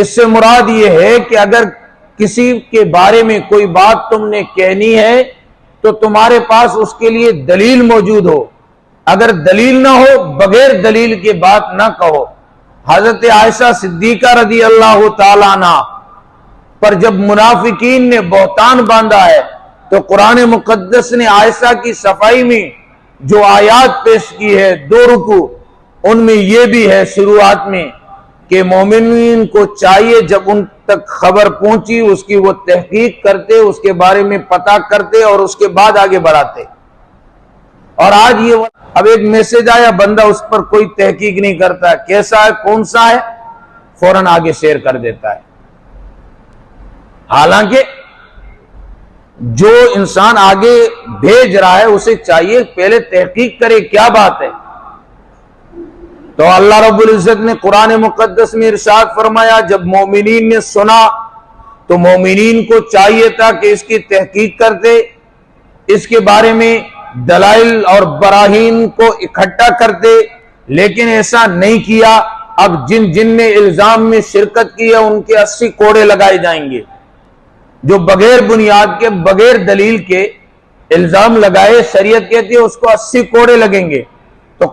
اس سے مراد یہ ہے کہ اگر کسی کے بارے میں کوئی بات تم نے کہنی ہے تو تمہارے پاس اس کے لیے دلیل موجود ہو. اگر دلیل نہ ہو بغیر دلیل کے بات نہ کہو. حضرت عائشہ صدیقہ رضی اللہ تعالیٰ عنہ پر جب منافقین نے بہتان باندھا ہے تو قرآن مقدس نے عائشہ کی صفائی میں جو آیات پیش کی ہے 2 رکوع، ان میں یہ بھی ہے شروعات میں کہ مومنین کو چاہیے جب ان تک خبر پہنچی اس کی وہ تحقیق کرتے، اس کے بارے میں پتہ کرتے اور اس کے بعد آگے بڑھاتے. اور آج یہ اب ایک میسج آیا، بندہ اس پر کوئی تحقیق نہیں کرتا، کیسا ہے کون سا ہے، فوراً آگے شیئر کر دیتا ہے. حالانکہ جو انسان آگے بھیج رہا ہے اسے چاہیے پہلے تحقیق کرے کیا بات ہے. تو اللہ رب العزت نے قرآن مقدس میں ارشاد فرمایا جب مومنین نے سنا تو مومنین کو چاہیے تھا کہ اس کی تحقیق کرتے، اس کے بارے میں دلائل اور براہین کو اکٹھا کرتے، لیکن ایسا نہیں کیا. اب جن نے الزام میں شرکت کی ہے ان کے 80 کوڑے لگائے جائیں گے. جو بغیر بنیاد کے بغیر دلیل کے الزام لگائے، شریعت کہتی ہے اس کو 80 کوڑے لگیں گے. تو